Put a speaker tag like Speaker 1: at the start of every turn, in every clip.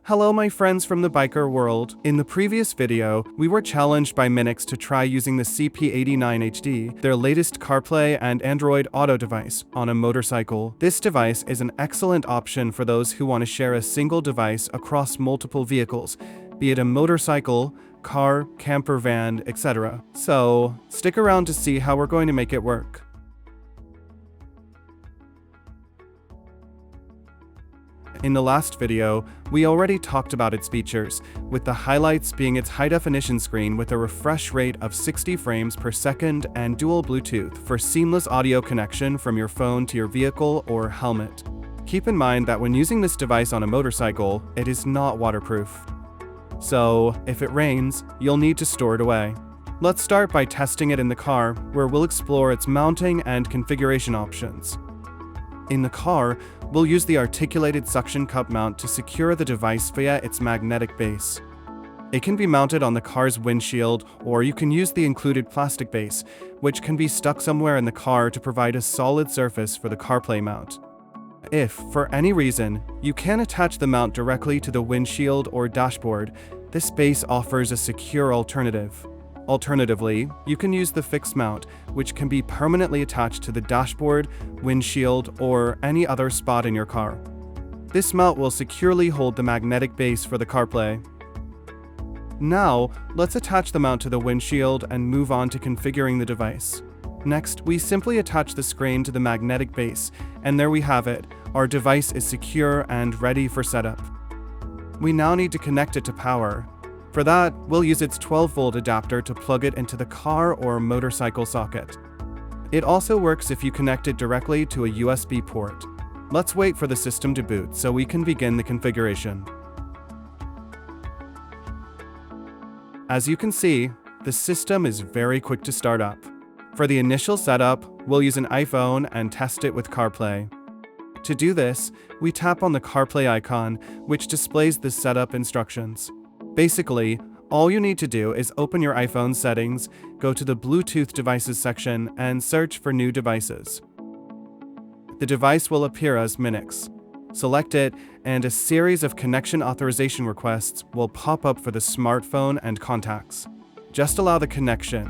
Speaker 1: Hello my friends from the biker world. In the previous video, we were challenged by Minix to try using the CP89-HD, their latest CarPlay and Android Auto device, on a motorcycle. This device is an excellent option for those who want to share a single device across multiple vehicles, be it a motorcycle, car, camper van, etc. So, stick around to see how we're going to make it work. In the last video, we already talked about its features, with the highlights being its high-definition screen with a refresh rate of 60 frames per second and dual Bluetooth for seamless audio connection from your phone to your vehicle or helmet. Keep in mind that when using this device on a motorcycle, it is not waterproof. So, if it rains, you'll need to store it away. Let's start by testing it in the car, where we'll explore its mounting and configuration options. In the car, we'll use the articulated suction cup mount to secure the device via its magnetic base. It can be mounted on the car's windshield, or you can use the included plastic base, which can be stuck somewhere in the car to provide a solid surface for the CarPlay mount. If, for any reason, you can't attach the mount directly to the windshield or dashboard, this base offers a secure alternative. Alternatively, you can use the fixed mount, which can be permanently attached to the dashboard, windshield, or any other spot in your car. This mount will securely hold the magnetic base for the CarPlay. Now, let's attach the mount to the windshield and move on to configuring the device. Next, we simply attach the screen to the magnetic base, and there we have it. Our device is secure and ready for setup. We now need to connect it to power. For that, we'll use its 12-volt adapter to plug it into the car or motorcycle socket. It also works if you connect it directly to a USB port. Let's wait for the system to boot so we can begin the configuration. As you can see, the system is very quick to start up. For the initial setup, we'll use an iPhone and test it with CarPlay. To do this, we tap on the CarPlay icon, which displays the setup instructions. Basically, all you need to do is open your iPhone settings, go to the Bluetooth devices section, and search for new devices. The device will appear as Minix. Select it, and a series of connection authorization requests will pop up for the smartphone and contacts. Just allow the connection.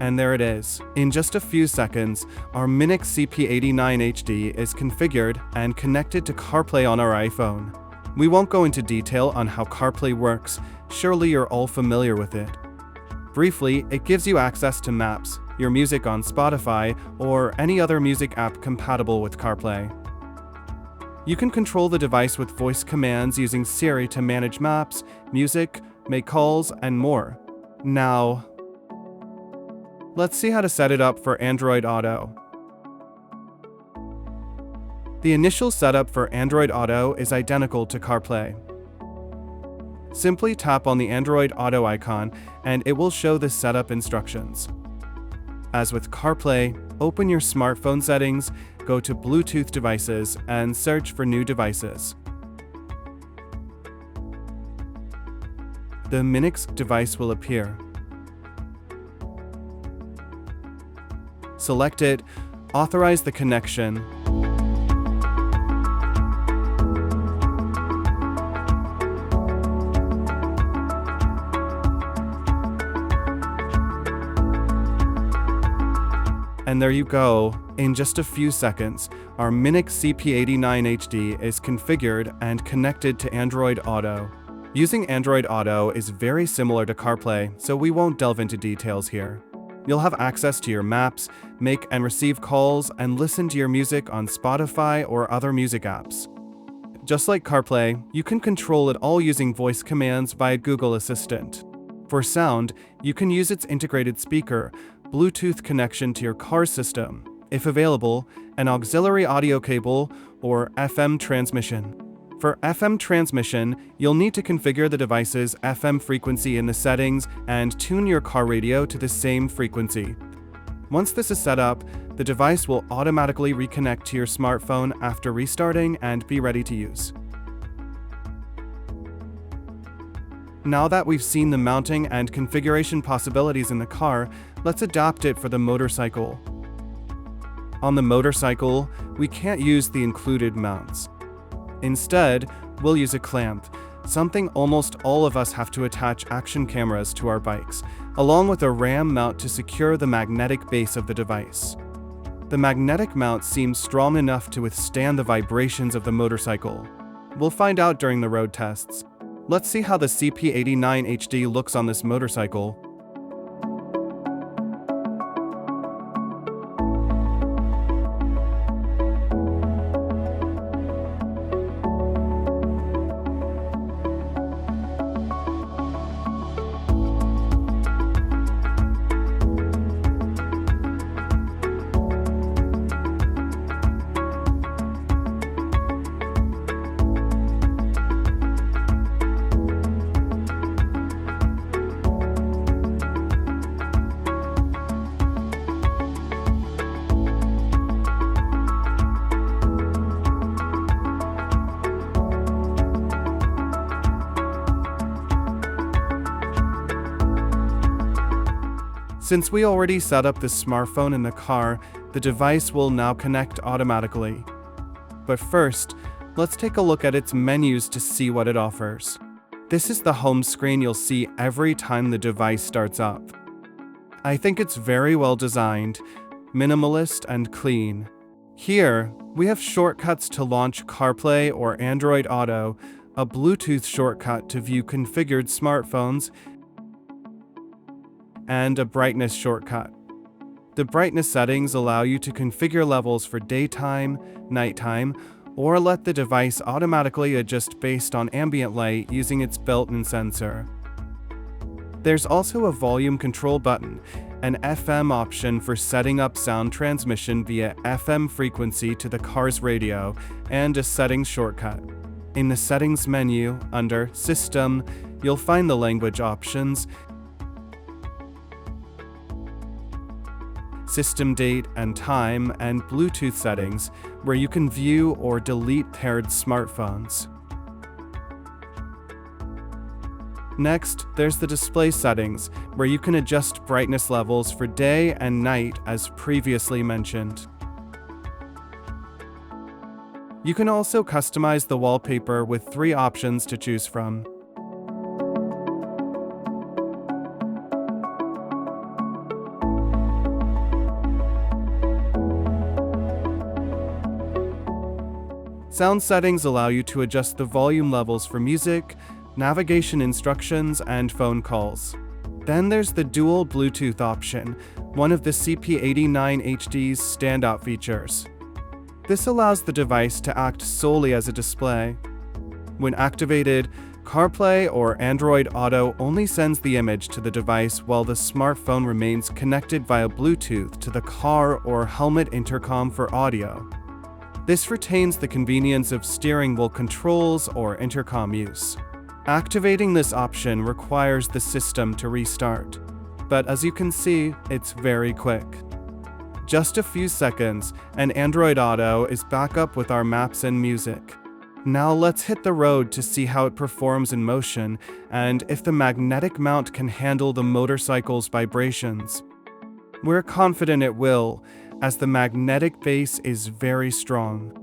Speaker 1: And there it is. In just a few seconds, our Minix CP89-HD is configured and connected to CarPlay on our iPhone. We won't go into detail on how CarPlay works, surely you're all familiar with it. Briefly, it gives you access to maps, your music on Spotify, or any other music app compatible with CarPlay. You can control the device with voice commands using Siri to manage maps, music, make calls, and more. Now, let's see how to set it up for Android Auto. The initial setup for Android Auto is identical to CarPlay. Simply tap on the Android Auto icon and it will show the setup instructions. As with CarPlay, open your smartphone settings, go to Bluetooth devices, and search for new devices. The Minix device will appear. Select it, authorize the connection, and there you go. In just a few seconds, our Minix CP89-HD is configured and connected to Android Auto. Using Android Auto is very similar to CarPlay, so we won't delve into details here. You'll have access to your maps, make and receive calls, and listen to your music on Spotify or other music apps. Just like CarPlay, you can control it all using voice commands via Google Assistant. For sound, you can use its integrated speaker, Bluetooth connection to your car system, if available, an auxiliary audio cable, or FM transmission. For FM transmission, you'll need to configure the device's FM frequency in the settings and tune your car radio to the same frequency. Once this is set up, the device will automatically reconnect to your smartphone after restarting and be ready to use. Now that we've seen the mounting and configuration possibilities in the car, let's adapt it for the motorcycle. On the motorcycle, we can't use the included mounts. Instead, we'll use a clamp, something almost all of us have to attach action cameras to our bikes, along with a RAM mount to secure the magnetic base of the device. The magnetic mount seems strong enough to withstand the vibrations of the motorcycle. We'll find out during the road tests. Let's see how the CP89-HD looks on this motorcycle. Since we already set up the smartphone in the car, the device will now connect automatically. But first, let's take a look at its menus to see what it offers. This is the home screen you'll see every time the device starts up. I think it's very well designed, minimalist and clean. Here, we have shortcuts to launch Carplay or Android Auto, a Bluetooth shortcut to view configured smartphones, and a brightness shortcut. The brightness settings allow you to configure levels for daytime, nighttime, or let the device automatically adjust based on ambient light using its built-in sensor. There's also a volume control button, an FM option for setting up sound transmission via FM frequency to the car's radio, and a settings shortcut. In the settings menu, under System, you'll find the language options, system date and time, and Bluetooth settings, where you can view or delete paired smartphones. Next, there's the display settings, where you can adjust brightness levels for day and night as previously mentioned. You can also customize the wallpaper with 3 options to choose from. Sound settings allow you to adjust the volume levels for music, navigation instructions, and phone calls. Then there's the dual Bluetooth option, one of the CP89-HD's standout features. This allows the device to act solely as a display. When activated, Carplay or Android Auto only sends the image to the device while the smartphone remains connected via Bluetooth to the car or helmet intercom for audio. This retains the convenience of steering wheel controls or intercom use. Activating this option requires the system to restart, but as you can see, it's very quick. Just a few seconds, and Android Auto is back up with our maps and music. Now let's hit the road to see how it performs in motion and if the magnetic mount can handle the motorcycle's vibrations. We're confident it will, as the magnetic base is very strong.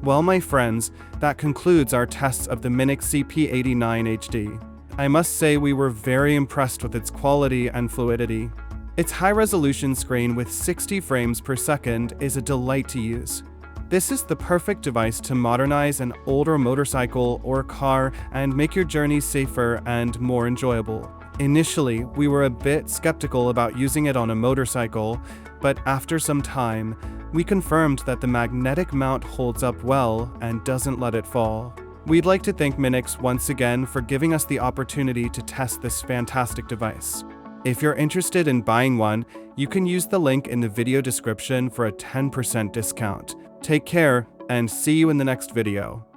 Speaker 1: Well, my friends, that concludes our tests of the Minix CP89-HD. I must say we were very impressed with its quality and fluidity. Its high-resolution screen with 60 frames per second is a delight to use. This is the perfect device to modernize an older motorcycle or car and make your journeys safer and more enjoyable. Initially, we were a bit skeptical about using it on a motorcycle, but after some time, we confirmed that the magnetic mount holds up well and doesn't let it fall. We'd like to thank Minix once again for giving us the opportunity to test this fantastic device. If you're interested in buying one, you can use the link in the video description for a 10% discount. Take care, and see you in the next video.